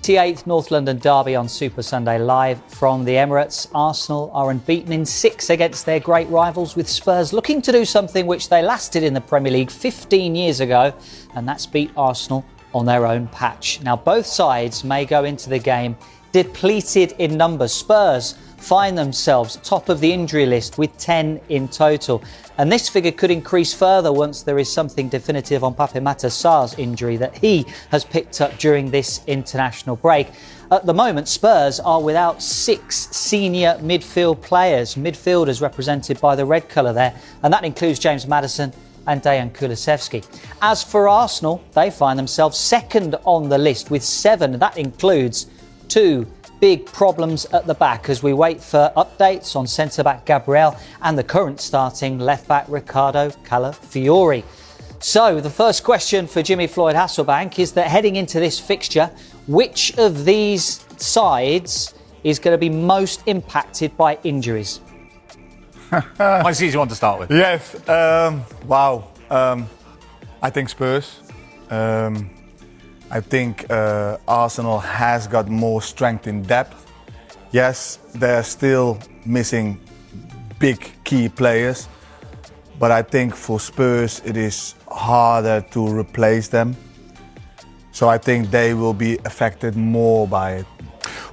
88th North London derby on Super Sunday live from the Emirates. Arsenal are unbeaten in 6 against their great rivals, with Spurs looking to do something which they lasted in the Premier League 15 years ago, and that's beat Arsenal on their own patch. Now, both sides may go into the game depleted in numbers. Spurs find themselves top of the injury list with 10 in total. And this figure could increase further once there is something definitive on Pape Matar Sarr's injury that he has picked up during this international break. At the moment, Spurs are without 6 senior midfield players, midfielders represented by the red colour there, and that includes James Maddison and Dejan Kulusevski. As for Arsenal, they find themselves second on the list with 7. That includes 2 big problems at the back as we wait for updates on centre-back Gabriel and the current starting left-back Riccardo Calafiori. So the first question for Jimmy Floyd Hasselbank is that heading into this fixture, which of these sides is going to be most impacted by injuries? Nice easy one to start with. Yes. Wow. I think Spurs. I think Arsenal has got more strength in depth. Yes, they're still missing big key players, but I think for Spurs it is harder to replace them. So I think they will be affected more by it.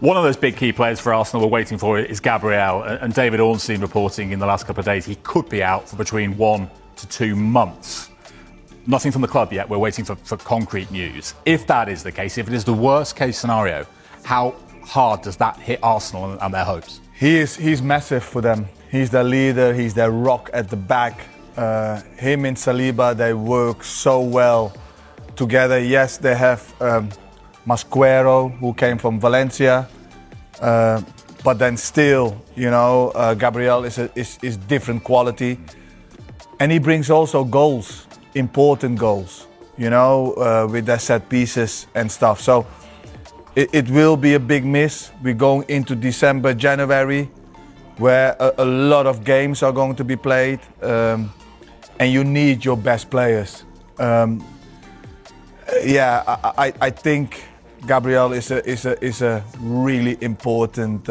One of those big key players for Arsenal we're waiting for is Gabriel, and David Ornstein reporting in the last couple of days he could be out for between 1 to 2 months. Nothing from the club yet. We're waiting for concrete news. If that is the case, if it is the worst case scenario, how hard does that hit Arsenal and their hopes? He's massive for them. He's their leader. He's their rock at the back. Him and Saliba, they work so well together. Yes, they have Masquero, who came from Valencia, but then still, Gabriel is different quality, and he brings also goals. Important goals, with their set pieces and stuff. So it will be a big miss. We're going into December, January, where a lot of games are going to be played, and you need your best players. I think Gabriel is a really important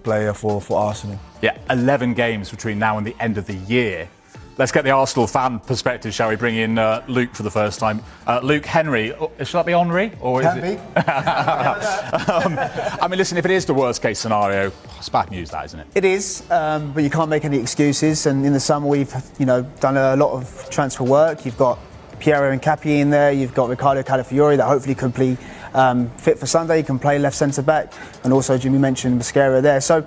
player for Arsenal. Yeah, 11 games between now and the end of the year. Let's get the Arsenal fan perspective, shall we? Bring in Luke for the first time. Luke, Henry, shall that be Henry? Or Can is be. it? I mean, listen, if it is the worst case scenario, it's bad news, that, isn't it? It is, but you can't make any excuses. And in the summer, we've done a lot of transfer work. You've got Piero Incapie in there. You've got Riccardo Calafiori that hopefully can be fit for Sunday. He can play left centre back, and also Jimmy mentioned Masquera there. So.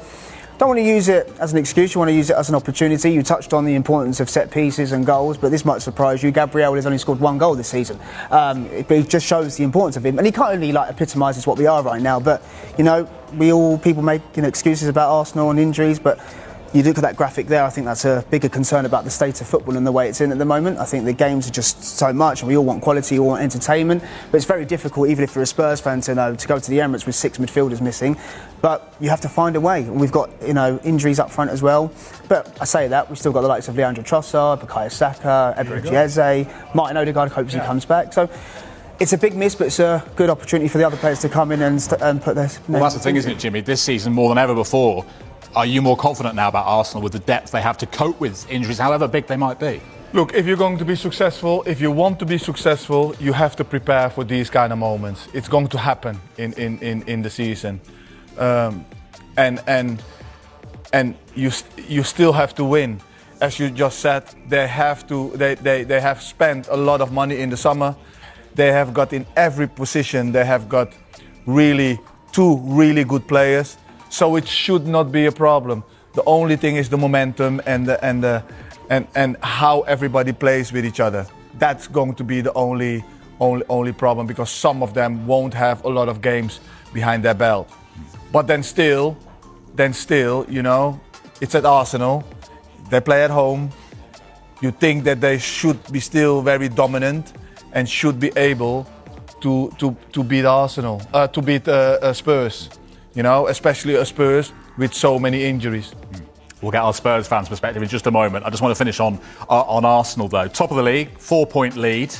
Don't want to use it as an excuse, you want to use it as an opportunity. You touched on the importance of set pieces and goals, but this might surprise you. Gabriel has only scored 1 goal this season. It just shows the importance of him. And he kind of epitomises what we are right now. But, people make excuses about Arsenal and injuries, but you look at that graphic there, I think that's a bigger concern about the state of football and the way it's in at the moment. I think the games are just so much, and we all want quality, we all want entertainment. But it's very difficult, even if you're a Spurs fan, to go to the Emirates with 6 midfielders missing. But you have to find a way. And we've got, injuries up front as well. But I say that, we've still got the likes of Leandro Trossard, Bukayo Saka, Eberechi Eze, Martin Odegaard hopes he comes back. So it's a big miss, but it's a good opportunity for the other players to come in and put their names. Well, that's the thing, isn't it, Jimmy? This season, more than ever before, are you more confident now about Arsenal with the depth they have to cope with injuries, however big they might be? Look, if you're going to be successful, if you want to be successful, you have to prepare for these kind of moments. It's going to happen in the season, and you still have to win. As you just said, they have spent a lot of money in the summer. They have got in every position. They have got really 2 really good players. So it should not be a problem. The only thing is the momentum and how everybody plays with each other. That's going to be the only problem, because some of them won't have a lot of games behind their belt. But then still, it's at Arsenal. They play at home. You think that they should be still very dominant and should be able to beat Arsenal, to beat Spurs. Especially a Spurs with so many injuries. We'll get our Spurs fans' perspective in just a moment. I just want to finish on Arsenal, though. Top of the league, 4-point lead,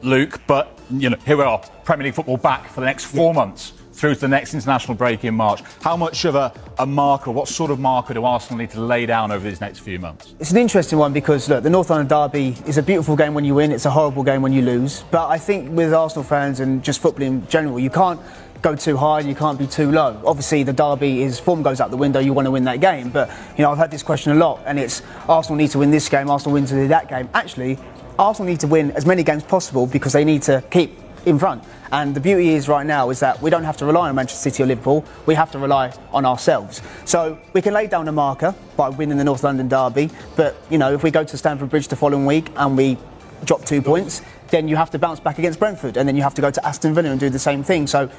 Luke, but here we are, Premier League football back for the next 4 months through to the next international break in March. How much of a marker, what sort of marker do Arsenal need to lay down over these next few months? It's an interesting one because, look, the North London derby is a beautiful game when you win, it's a horrible game when you lose. But I think with Arsenal fans and just football in general, you can't go too high and you can't be too low. Obviously, the derby is form goes out the window, you want to win that game. But, I've had this question a lot, and it's Arsenal need to win this game, Arsenal win to do that game. Actually, Arsenal need to win as many games possible because they need to keep in front. And the beauty is right now is that we don't have to rely on Manchester City or Liverpool, we have to rely on ourselves. So we can lay down a marker by winning the North London derby, but if we go to Stamford Bridge the following week and we drop 2 points, then you have to bounce back against Brentford, and then you have to go to Aston Villa and do the same thing. So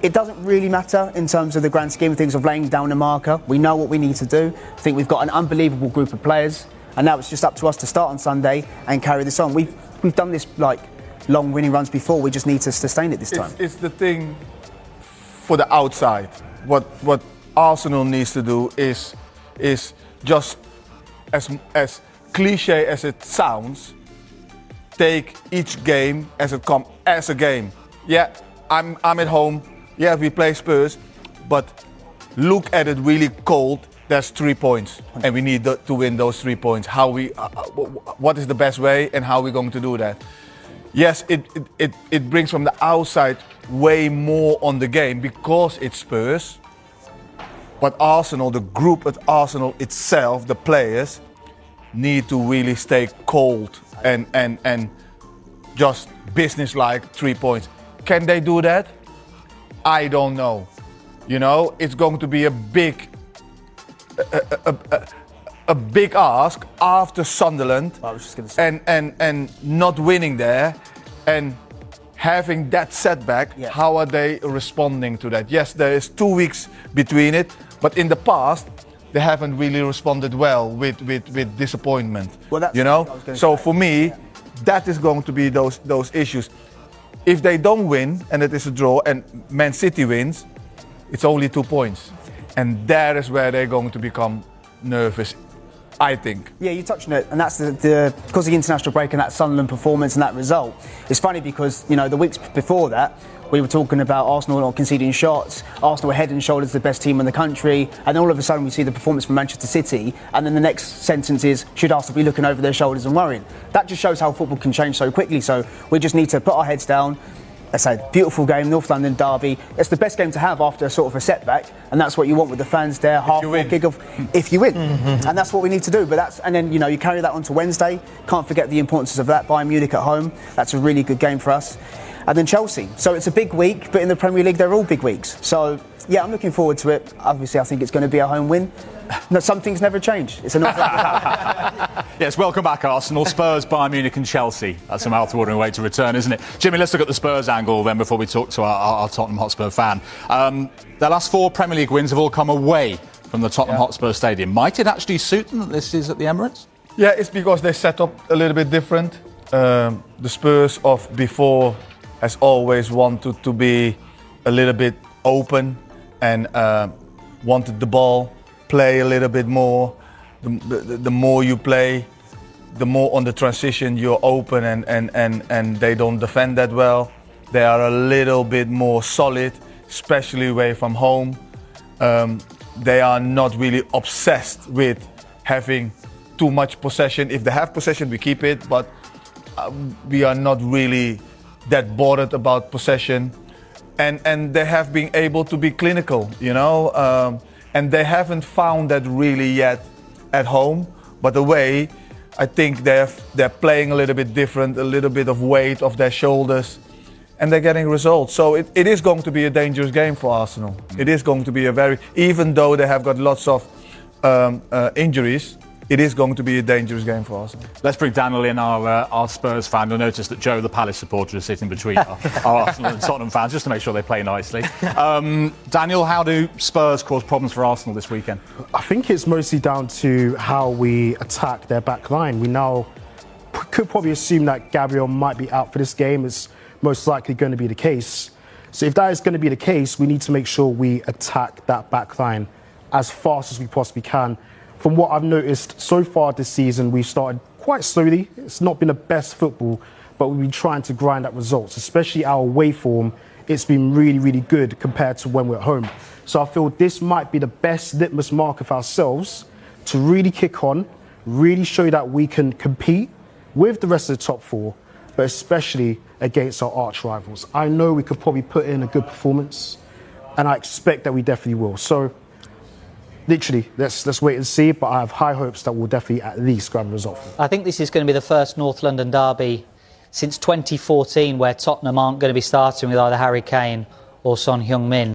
it doesn't really matter in terms of the grand scheme of things of laying down a marker. We know what we need to do. I think we've got an unbelievable group of players, and now it's just up to us to start on Sunday and carry this on. We've done this long winning runs before. We just need to sustain it this time. It's the thing for the outside. What Arsenal needs to do is just as cliche as it sounds, take each game as it comes as a game. Yeah, I'm at home. Yeah, we play Spurs, but look at it really cold. There's 3 points, and we need to win those 3 points. What is the best way, and how are we going to do that? Yes, it brings from the outside way more on the game because it's Spurs. But Arsenal, the group at Arsenal itself, the players, need to really stay cold and just business-like 3 points. Can they do that? I don't know. It's going to be a big ask after Sunderland. I was just going to say. And not winning there and having that setback. Yeah. How are they responding to that? Yes, there is 2 weeks between it, but in the past they haven't really responded well with disappointment. Well, that's what I was going to So say. for me, that is going to be those issues. If they don't win and it is a draw and Man City wins, it's only 2 points, and that is where they're going to become nervous, I think. Yeah, you touched on it, and that's because of the international break and that Sunderland performance and that result. It's funny because, the weeks before that, we were talking about Arsenal not conceding shots, Arsenal were head and shoulders the best team in the country, and then all of a sudden we see the performance from Manchester City, and then the next sentence is, should Arsenal be looking over their shoulders and worrying? That just shows how football can change so quickly, so we just need to put our heads down. Let's say, beautiful game, North London derby. It's the best game to have after a sort of a setback, and that's what you want with the fans there. Half or kick off if you win, and that's what we need to do. But and then you carry that on to Wednesday. Can't forget the importance of that. Bayern Munich at home. That's a really good game for us. And then Chelsea. So it's a big week, but in the Premier League they're all big weeks. So yeah, I'm looking forward to it. Obviously, I think it's going to be a home win. No, some things never change. It's a North London. Yes, welcome back, Arsenal. Spurs, Bayern Munich and Chelsea. That's a mouth-watering way to return, isn't it? Jimmy, let's look at the Spurs angle then before we talk to our Tottenham Hotspur fan. Their last 4 Premier League wins have all come away from the Tottenham Hotspur Stadium. Might it actually suit them that this is at the Emirates? Yeah, it's because they set up a little bit different. The Spurs of before has always wanted to be a little bit open and wanted the ball, play a little bit more. The more you play, the more on the transition you're open and they don't defend that well. They are a little bit more solid, especially away from home. They are not really obsessed with having too much possession. If they have possession, we keep it, but we are not really that bothered about possession. And they have been able to be clinical, and they haven't found that really yet at home. But away, I think they're playing a little bit different, a little bit of weight off their shoulders, and they're getting results. So it is going to be a dangerous game for Arsenal. It is going to be even though they have got lots of injuries, it is going to be a dangerous game for Arsenal. Let's bring Daniel in, our Spurs fan. You'll notice that Joe, the Palace supporter, is sitting between our Arsenal and Tottenham fans, just to make sure they play nicely. Daniel, how do Spurs cause problems for Arsenal this weekend? I think it's mostly down to how we attack their back line. We now could probably assume that Gabriel might be out for this game. It's most likely going to be the case. So if that is going to be the case, we need to make sure we attack that back line as fast as we possibly can. From what I've noticed so far this season, we've started quite slowly. It's not been the best football, but we've been trying to grind out results, especially our away form. It's been really, really good compared to when we're at home. So I feel this might be the best litmus mark of ourselves to really kick on, really show that we can compete with the rest of the top four, but especially against our arch rivals. I know we could probably put in a good performance, and I expect that we definitely will. So literally, let's wait and see, but I have high hopes that we'll definitely at least grab a result. I think this is going to be the first North London derby since 2014 where Tottenham aren't going to be starting with either Harry Kane or Son Heung-min.